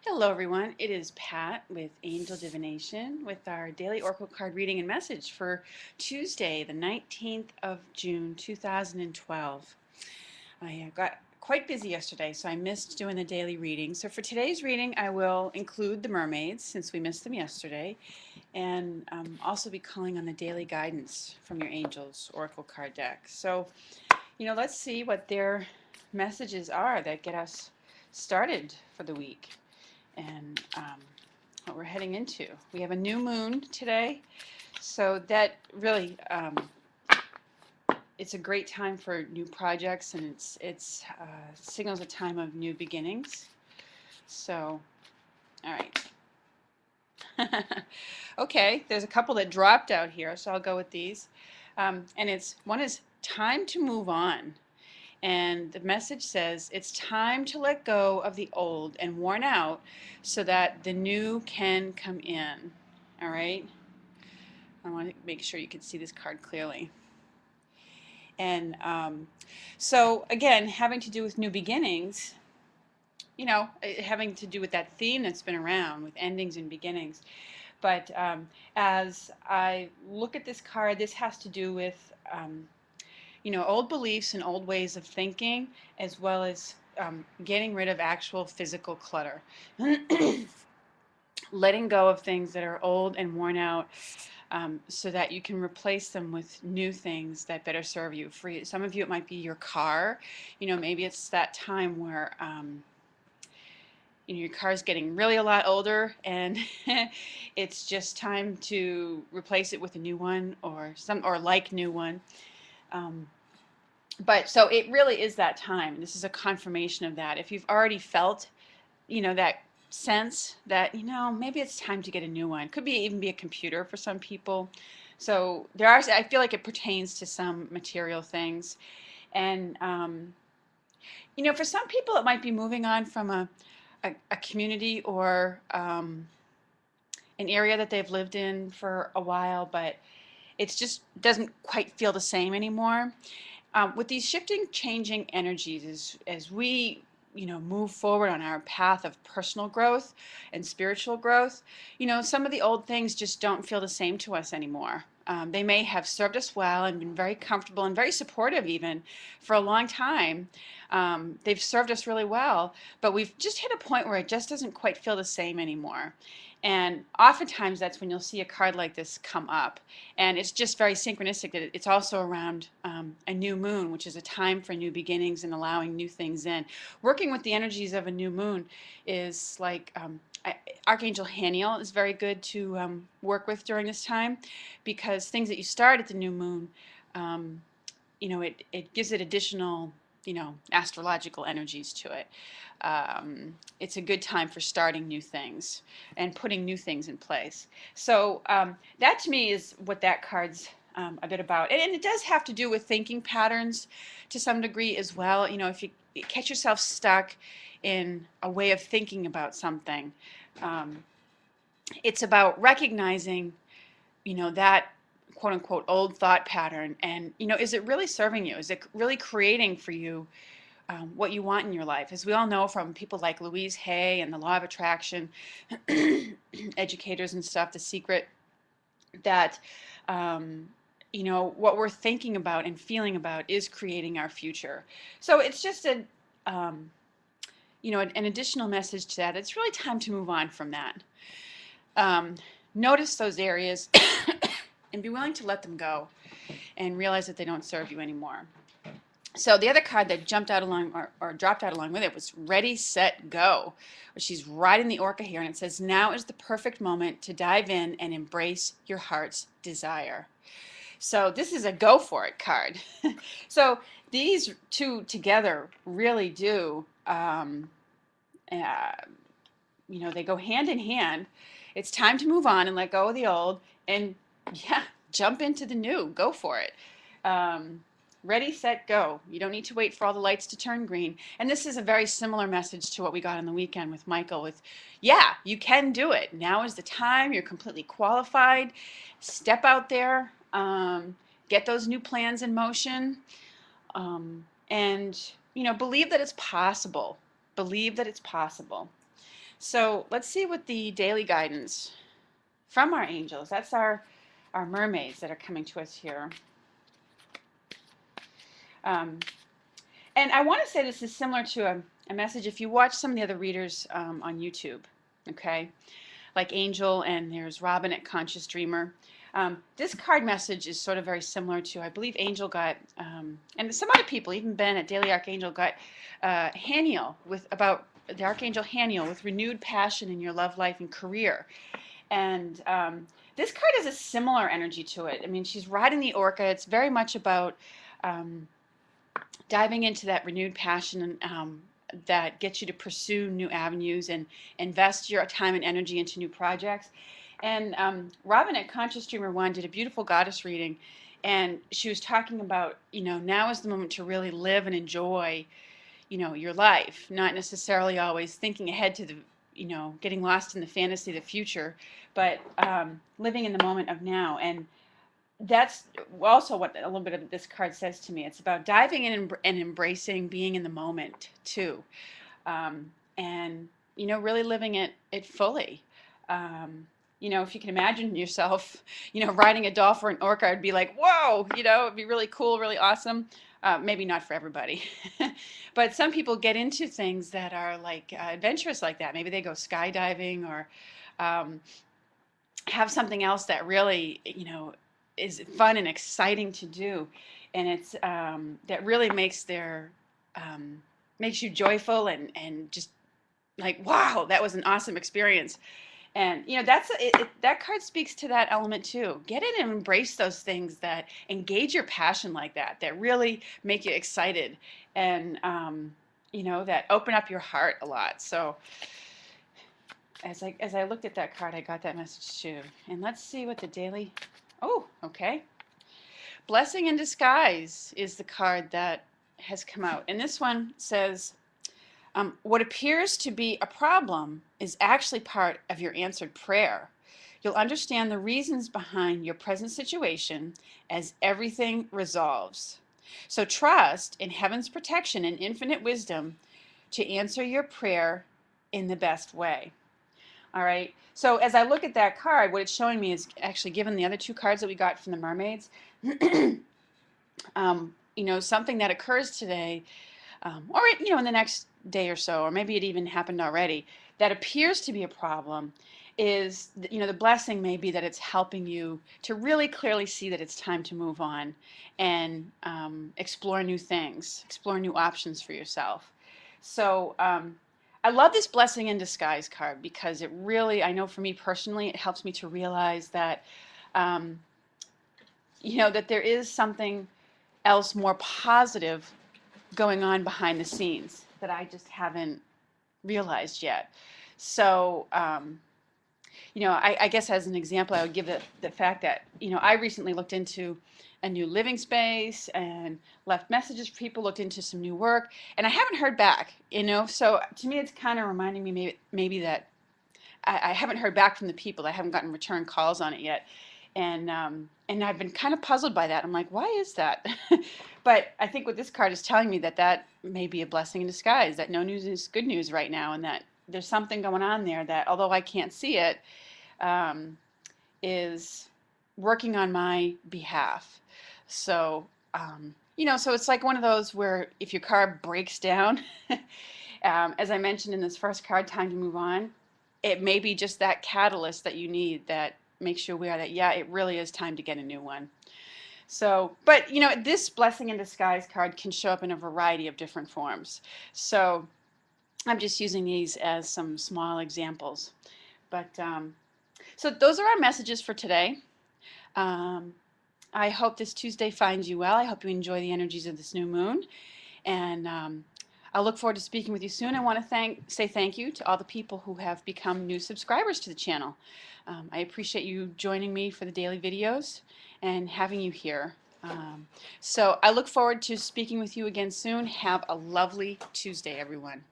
Hello everyone, it is Pat with Angel Divination with our daily oracle card reading and message for Tuesday, the 19th of June, 2012. I got quite busy yesterday, so I missed doing the daily reading. So for today's reading, I will include the mermaids since we missed them yesterday, and also be calling on the daily guidance from your angels oracle card deck. So, let's see what their messages are that get us started for the week and what we're heading into. We have a new moon today, so that really it's a great time for new projects, and it's signals a time of new beginnings. So, all right. Okay, there's a couple that dropped out here, so I'll go with these. And one is time to move on. And the message says it's time to let go of the old and worn out so that the new can come in. All right? I want to make sure you can see this card clearly. And so, again, having to do with new beginnings, having to do with that theme that's been around with endings and beginnings. But as I look at this card, this has to do with old beliefs and old ways of thinking, as well as getting rid of actual physical clutter. Letting go of things that are old and worn out, so that you can replace them with new things that better serve you. For some of you, it might be your car. Maybe it's that time where your car's getting really a lot older, and it's just time to replace it with a new one, or like new one. But so it really is that time. This is a confirmation of that. If you've already felt, that sense that, maybe it's time to get a new one. Could be even be a computer for some people. So I feel like it pertains to some material things. And, for some people, it might be moving on from a community or an area that they've lived in for a while, but it just doesn't quite feel the same anymore. With these shifting, changing energies, as we move forward on our path of personal growth and spiritual growth, some of the old things just don't feel the same to us anymore. They may have served us well and been very comfortable and very supportive even for a long time. They've served us really well, but we've just hit a point where it just doesn't quite feel the same anymore. And oftentimes that's when you'll see a card like this come up. And it's just very synchronistic that it's also around a new moon, which is a time for new beginnings and allowing new things in. Working with the energies of a new moon is like Archangel Haniel is very good to work with during this time, because things that you start at the new moon, it gives it additional, astrological energies to it. It's a good time for starting new things and putting new things in place. So that to me is what that card's a bit about. And it does have to do with thinking patterns to some degree as well. If you catch yourself stuck in a way of thinking about something, it's about recognizing, that quote unquote old thought pattern, and is it really serving you? Is it really creating for you what you want in your life? As we all know from people like Louise Hay and the Law of Attraction, educators and stuff, The Secret, that what we're thinking about and feeling about is creating our future. So it's just an additional message to that. It's really time to move on from that. Notice those areas and be willing to let them go and realize that they don't serve you anymore. So the other card that jumped out along or dropped out along with it was Ready, Set, Go. She's riding the orca here, and it says, now is the perfect moment to dive in and embrace your heart's desire. So this is a go for it card. So these two together really do, they go hand in hand. It's time to move on and let go of the old, and jump into the new. Go for it. Ready, set, go. You don't need to wait for all the lights to turn green. And this is a very similar message to what we got on the weekend with Michael with, you can do it. Now is the time. You're completely qualified. Step out there. Get those new plans in motion. And, believe that it's possible. Believe that it's possible. So let's see what the daily guidance from our angels. That's our mermaids that are coming to us here. Um, and I want to say this is similar to a message if you watch some of the other readers on YouTube, okay? Like Angel, and there's Robin at Conscious Dreamer. This card message is sort of very similar to, I believe Angel got, and some other people, even Ben at Daily Archangel got Haniel about the Archangel Haniel with renewed passion in your love life and career. And this card has a similar energy to it. I mean, she's riding the orca. It's very much about diving into that renewed passion that gets you to pursue new avenues and invest your time and energy into new projects. And Robin at Conscious Dreamer 1 did a beautiful goddess reading, and she was talking about, now is the moment to really live and enjoy, your life, not necessarily always thinking ahead to the, getting lost in the fantasy of the future, but living in the moment of now. And that's also what a little bit of this card says to me. It's about diving in and embracing being in the moment too, and really living it fully. If you can imagine yourself, riding a dolphin or an orca, it'd be like, whoa, it'd be really cool, really awesome. Maybe not for everybody, but some people get into things that are like adventurous like that. Maybe they go skydiving or have something else that really, is fun and exciting to do, and it's that really makes makes you joyful and just like, wow, that was an awesome experience. And that card speaks to that element too. Get in and embrace those things that engage your passion like that really make you excited, and that open up your heart a lot. So as I looked at that card, I got that message too. And let's see what the daily. Oh, okay. Blessing in Disguise is the card that has come out. And this one says, what appears to be a problem is actually part of your answered prayer. You'll understand the reasons behind your present situation as everything resolves. So trust in heaven's protection and infinite wisdom to answer your prayer in the best way. All right. So as I look at that card, what it's showing me is actually, given the other two cards that we got from the mermaids, something that occurs today, or in the next day or so, or maybe it even happened already, that appears to be a problem, is the blessing may be that it's helping you to really clearly see that it's time to move on and explore new things, explore new options for yourself. So I love this Blessing in Disguise card because it really, I know for me personally, it helps me to realize that, that there is something else more positive going on behind the scenes that I just haven't realized yet. So, I guess as an example, I would give the fact that, I recently looked into a new living space and left messages for people, looked into some new work, and I haven't heard back, so to me it's kind of reminding me maybe that I haven't heard back from the people. I haven't gotten return calls on it yet, and I've been kind of puzzled by that. I'm like, why is that? But I think what this card is telling me that may be a blessing in disguise, that no news is good news right now, and that there's something going on there that, although I can't see it, is working on my behalf. So, so it's like one of those where if your car breaks down, as I mentioned in this first card, Time to Move On, it may be just that catalyst that you need that makes you aware that, yeah, it really is time to get a new one. So, but, this Blessing in Disguise card can show up in a variety of different forms. So I'm just using these as some small examples. But, so those are our messages for today. I hope this Tuesday finds you well. I hope you enjoy the energies of this new moon. And I'll look forward to speaking with you soon. I want to say thank you to all the people who have become new subscribers to the channel. I appreciate you joining me for the daily videos and having you here. So I look forward to speaking with you again soon. Have a lovely Tuesday, everyone.